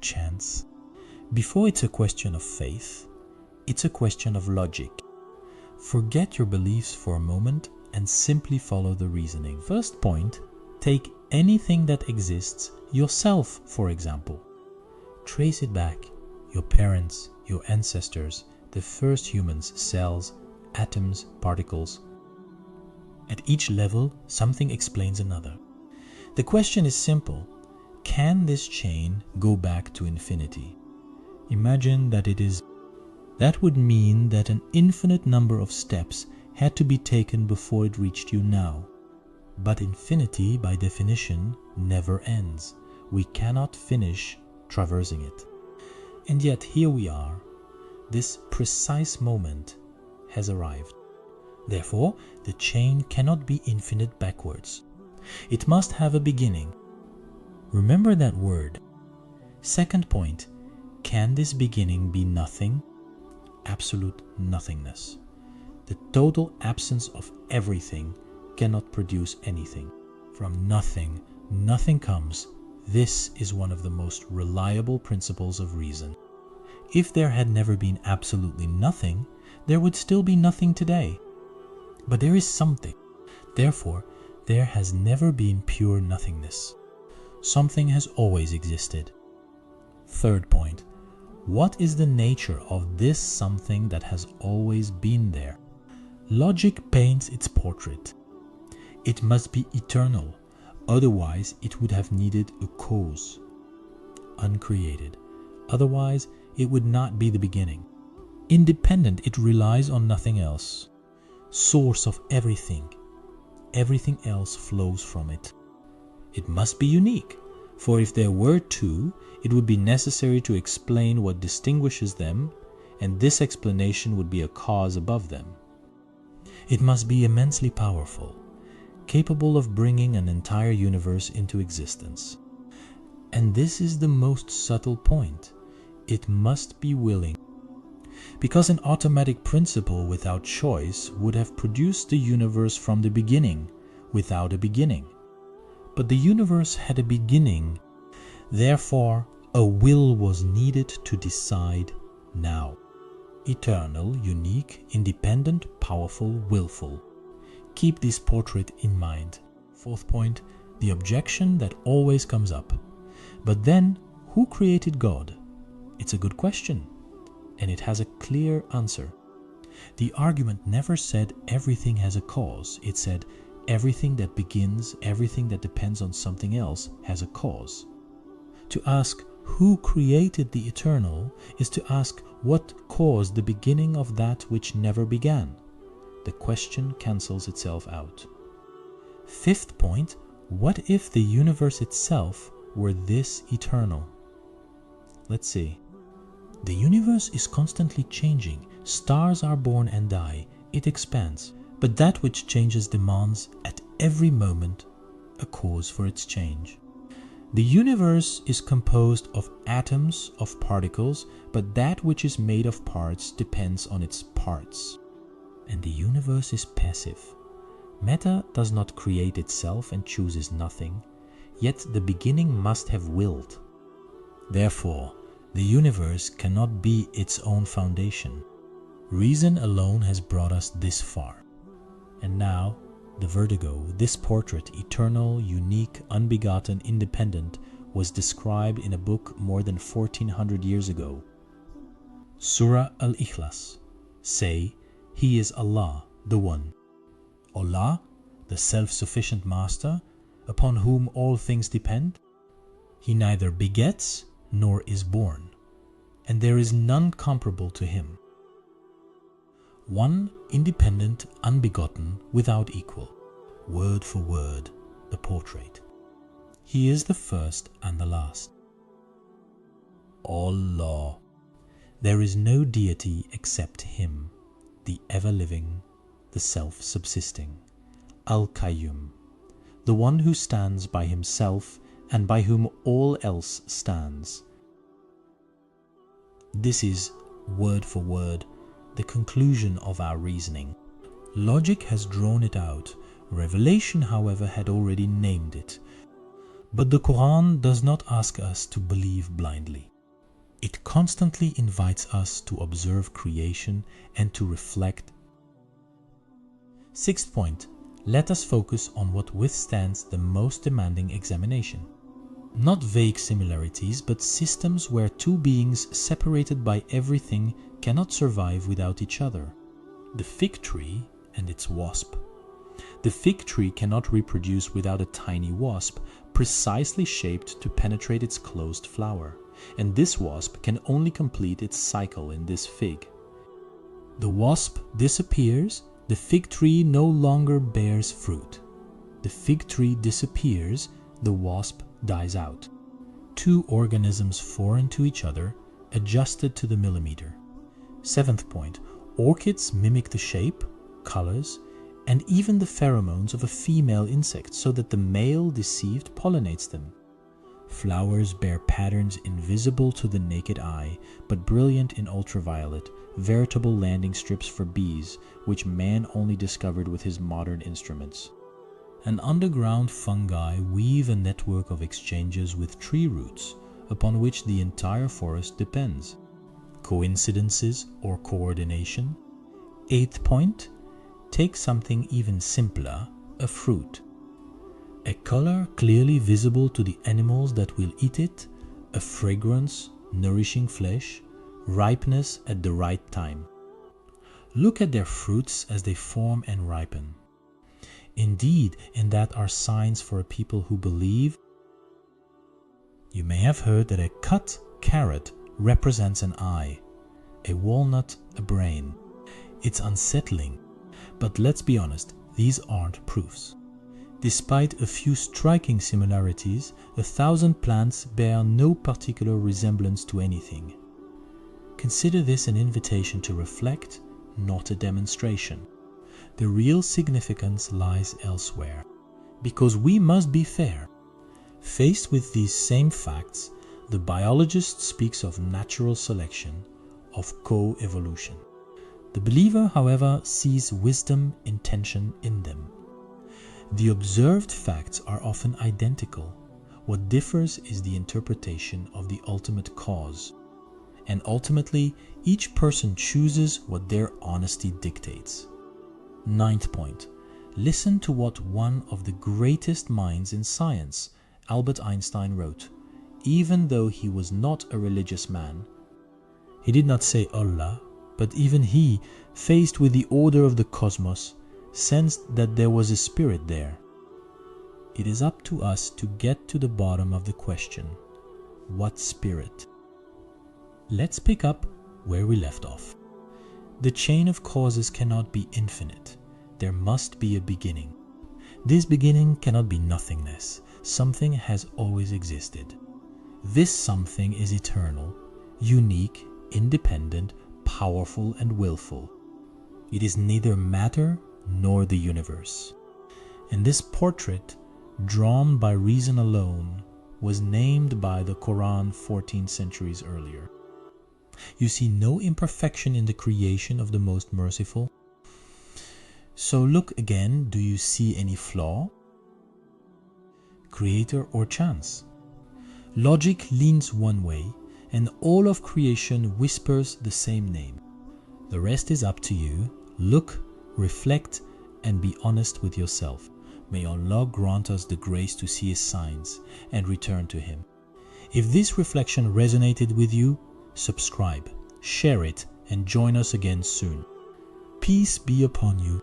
chance. Before it's a question of faith, it's a question of logic. Forget your beliefs for a moment and simply follow the reasoning. First point, take anything that exists, yourself for example. Trace it back, your parents, your ancestors, the first humans, cells, atoms, particles. At each level, something explains another. The question is simple. Can this chain go back to infinity? Imagine that it is. That would mean that an infinite number of steps had to be taken before it reached you now. But infinity, by definition, never ends. We cannot finish traversing it. And yet here we are. This precise moment has arrived. Therefore, the chain cannot be infinite backwards. It must have a beginning. Remember that word. Second point, can this beginning be nothing? Absolute nothingness. The total absence of everything cannot produce anything. From nothing, nothing comes. This is one of the most reliable principles of reason. If there had never been absolutely nothing, there would still be nothing today. But there is something. Therefore, there has never been pure nothingness. Something has always existed. Third point, what is the nature of this something that has always been there? Logic paints its portrait. It must be eternal, otherwise it would have needed a cause. Uncreated, otherwise it would not be the beginning. Independent, it relies on nothing else. Source of everything. Everything else flows from it. It must be unique, for if there were two, it would be necessary to explain what distinguishes them, and this explanation would be a cause above them. It must be immensely powerful, capable of bringing an entire universe into existence. And this is the most subtle point. It must be willing. Because an automatic principle without choice would have produced the universe from the beginning, without a beginning. But the universe had a beginning. Therefore, a will was needed to decide now. Eternal, unique, independent, powerful, willful. Keep this portrait in mind. Fourth point, the objection that always comes up. But then, who created God? It's a good question, and it has a clear answer. The argument never said everything has a cause. It said everything that begins, everything that depends on something else has a cause. To ask who created the eternal is to ask what caused the beginning of that which never began. The question cancels itself out. Fifth point, what if the universe itself were this eternal? Let's see. The universe is constantly changing. Stars are born and die. It expands. But that which changes demands at every moment a cause for its change. The universe is composed of atoms, of particles, but that which is made of parts depends on its parts. And the universe is passive. Matter does not create itself and chooses nothing, yet the beginning must have willed. Therefore, the universe cannot be its own foundation. Reason alone has brought us this far. And now, the vertigo, this portrait, eternal, unique, unbegotten, independent, was described in a book more than 1400 years ago. Surah Al-Ikhlas. Say, He is Allah, the One. Allah, the self-sufficient Master, upon whom all things depend. He neither begets nor is born, and there is none comparable to Him. One, independent, unbegotten, without equal. Word for word, the portrait. He is the first and the last. Allah. There is no deity except Him, the ever-living, the self-subsisting. Al-Qayyum, the one who stands by Himself and by whom all else stands. This is, word for word, the conclusion of our reasoning. Logic has drawn it out. Revelation, however, had already named it. But the Qur'an does not ask us to believe blindly. It constantly invites us to observe creation and to reflect. Sixth point, let us focus on what withstands the most demanding examination. Not vague similarities, but systems where two beings separated by everything cannot survive without each other. The fig tree and its wasp. The fig tree cannot reproduce without a tiny wasp, precisely shaped to penetrate its closed flower, and this wasp can only complete its cycle in this fig. The wasp disappears, the fig tree no longer bears fruit. The fig tree disappears, the wasp dies out. Two organisms foreign to each other, adjusted to the millimeter. Seventh point, orchids mimic the shape, colors, and even the pheromones of a female insect so that the male deceived pollinates them. Flowers bear patterns invisible to the naked eye, but brilliant in ultraviolet, veritable landing strips for bees, which man only discovered with his modern instruments. And underground fungi weave a network of exchanges with tree roots, upon which the entire forest depends. Coincidences or coordination? Eighth point, take something even simpler, a fruit. A color clearly visible to the animals that will eat it, a fragrance, nourishing flesh, ripeness at the right time. Look at their fruits as they form and ripen. Indeed, in that are signs for a people who believe. You may have heard that a cut carrot represents an eye, a walnut a brain. It's unsettling, but let's be honest, these aren't proofs. Despite a few striking similarities, 1,000 plants bear no particular resemblance to anything. Consider this an invitation to reflect, not a demonstration. The real significance lies elsewhere, because we must be fair. Faced with these same facts, the biologist speaks of natural selection, of co-evolution. The believer, however, sees wisdom, intention in them. The observed facts are often identical. What differs is the interpretation of the ultimate cause. And ultimately, each person chooses what their honesty dictates. Ninth point, listen to what one of the greatest minds in science, Albert Einstein, wrote. Even though he was not a religious man, he did not say Allah, but even he, faced with the order of the cosmos, sensed that there was a spirit there. It is up to us to get to the bottom of the question, what spirit? Let's pick up where we left off. The chain of causes cannot be infinite. There must be a beginning. This beginning cannot be nothingness. Something has always existed. This something is eternal, unique, independent, powerful, and willful. It is neither matter nor the universe. And this portrait, drawn by reason alone, was named by the Qur'an 14 centuries earlier. You see no imperfection in the creation of the most merciful. So look again, do you see any flaw? Creator or chance? Logic leans one way, and all of creation whispers the same name. The rest is up to you. Look, reflect, and be honest with yourself. May Allah grant us the grace to see His signs and return to Him. If this reflection resonated with you, subscribe, share it, and join us again soon. Peace be upon you.